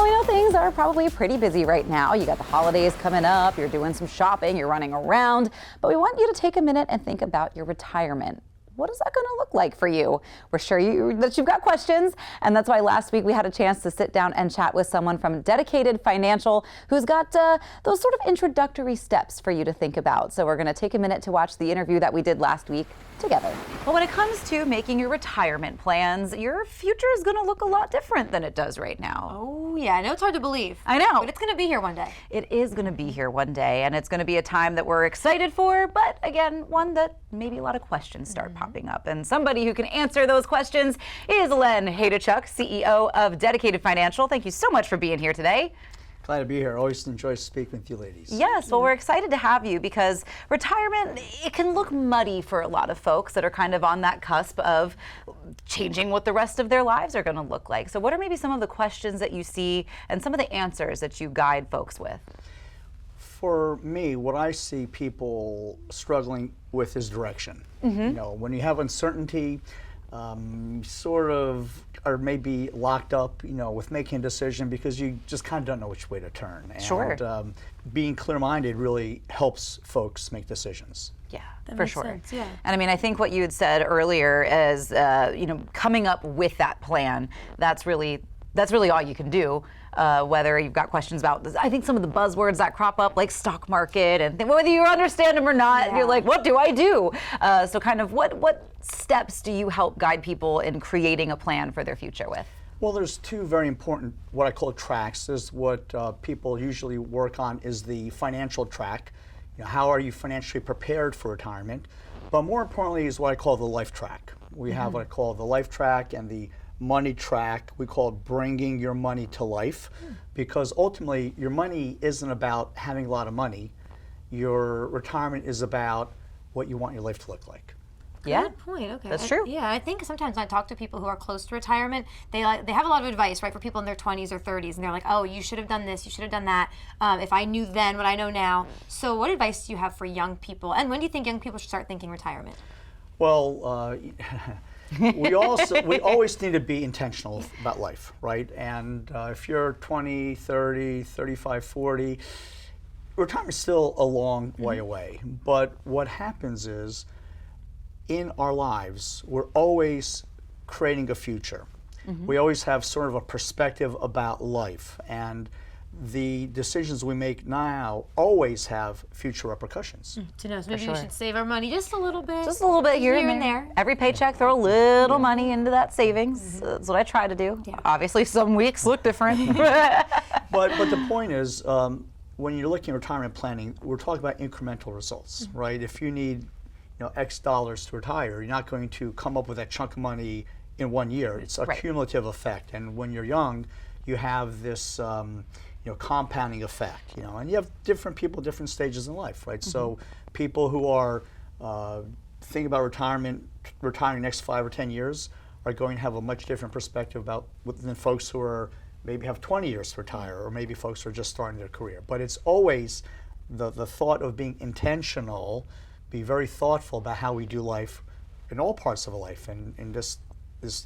I know things are probably pretty busy right now. You got the holidays coming up, you're doing some shopping, you're running around, but we want you to take a minute and think about your retirement. What is that going to look like for you? We're sure that you've got questions, and that's why last week we had a chance to sit down and chat with someone from Dedicated Financial who's got those sort of introductory steps for you to think about. So we're going to take a minute to watch the interview that we did last week together. Well, when it comes to making your retirement plans, your future is going to look a lot different than it does right now. Oh yeah, I know it's hard to believe. I know. But it's going to be here one day. It is going to be here one day, and it's going to be a time that we're excited for, but again, one that maybe a lot of questions start popping up. And somebody who can answer those questions is Len Hayduchok, CEO of Dedicated Financial. Thank you so much for being here today. Glad to be here. Always enjoy speaking with you ladies. Yes, well, we're excited to have you because retirement, it can look muddy for a lot of folks that are kind of on that cusp of changing what the rest of their lives are going to look like. So what are maybe some of the questions that you see and some of the answers that you guide folks with? For me, what I see people struggling with is direction. You know, when you have uncertainty, sort of are maybe locked up, you know, with making a decision because you just kind of don't know which way to turn. Sure. And being clear-minded really helps folks make decisions. Yeah, That for makes sure. sense, yeah. And I mean, I think what you had said earlier is, you know, coming up with that plan, that's really all you can do. Whether you've got questions about this, I think some of the buzzwords that crop up, like stock market, and whether you understand them or not, you're like, what do I do? So kind of what steps do you help guide people in creating a plan for their future with? Well, there's two very important, what I call tracks. There's what people usually work on is the financial track. You know, how are you financially prepared for retirement? But more importantly is what I call the life track. We have what I call the life track and the money track. We call it bringing your money to life, because ultimately your money isn't about having a lot of money. Your retirement is about what you want your life to look like. Yeah, Good point. Okay, that's true. Yeah, I think sometimes when I talk to people who are close to retirement, they have a lot of advice, right, for people in their 20s or 30s, and they're like, oh, you should have done this, you should have done that. If I knew then what I know now. So, what advice do you have for young people, and when do you think young people should start thinking retirement? Well, we always need to be intentional about life, right? And if you're 20, 30, 35, 40, retirement's still a long way away. But what happens is, in our lives, we're always creating a future. We always have sort of a perspective about life, and the decisions we make now always have future repercussions. To know, so maybe sure. we should save our money just a little bit. Just a little bit here and there. Every paycheck, throw a little money into that savings. That's what I try to do. Yeah. Obviously, some weeks look different. But the point is, when you're looking at retirement planning, we're talking about incremental results, right? If you need, you know, X dollars to retire, you're not going to come up with that chunk of money in 1 year. It's a cumulative effect, and when you're young, you have this you know, compounding effect, you know, and you have different people, different stages in life, right? So people who are thinking about retiring next 5 or 10 years are going to have a much different perspective about than folks who are maybe have 20 years to retire, or maybe folks who are just starting their career. But it's always the thought of being intentional, be very thoughtful about how we do life in all parts of life, and in this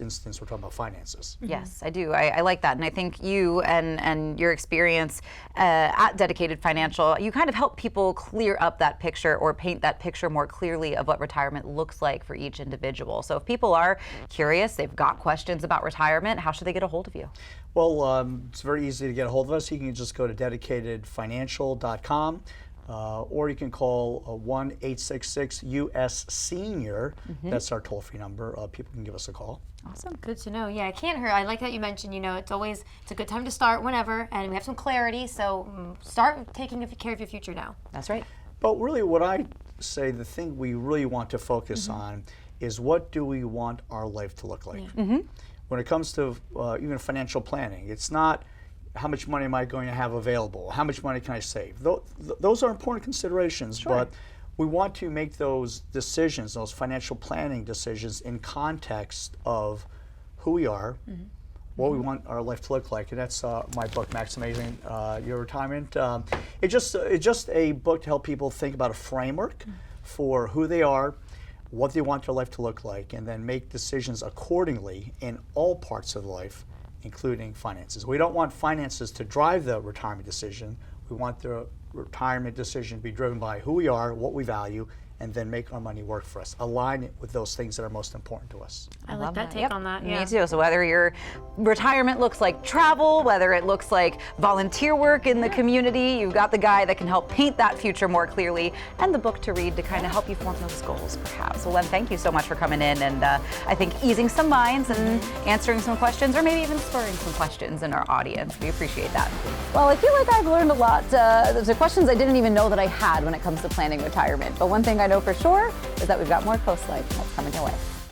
instance, we're talking about finances. Yes, I do. I like that. And I think you and your experience at Dedicated Financial, you kind of help people clear up that picture or paint that picture more clearly of what retirement looks like for each individual. So if people are curious, they've got questions about retirement, how should they get a hold of you? Well, it's very easy to get a hold of us. You can just go to dedicatedfinancial.com. Or you can call 1-866-US-SENIOR. That's our toll-free number. People can give us a call. Awesome. Good to know. Yeah, I can't hurt. I like that you mentioned, you know, it's a good time to start whenever, and we have some clarity, so start taking care of your future now. That's right. But really what I say, the thing we really want to focus on is what do we want our life to look like? When it comes to even financial planning, it's not how much money am I going to have available? How much money can I save? Those are important considerations, but we want to make those decisions, those financial planning decisions, in context of who we are, what we want our life to look like. And that's my book, Maximizing Your Retirement. It's just a book to help people think about a framework for who they are, what they want their life to look like, and then make decisions accordingly in all parts of life, including finances. We don't want finances to drive the retirement decision. We want the retirement decision to be driven by who we are, what we value, and then make our money work for us. Align it with those things that are most important to us. I like that take on that. Yeah. Me too. So whether your retirement looks like travel, whether it looks like volunteer work in the community, you've got the guy that can help paint that future more clearly, and the book to read to kind of help you form those goals, perhaps. Well, Len, thank you so much for coming in, and I think easing some minds and answering some questions, or maybe even spurring some questions in our audience. We appreciate that. Well, I feel like I've learned a lot. There's questions I didn't even know that I had when it comes to planning retirement. But one thing I know for sure is that we've got more CoastLife, and that's coming your way.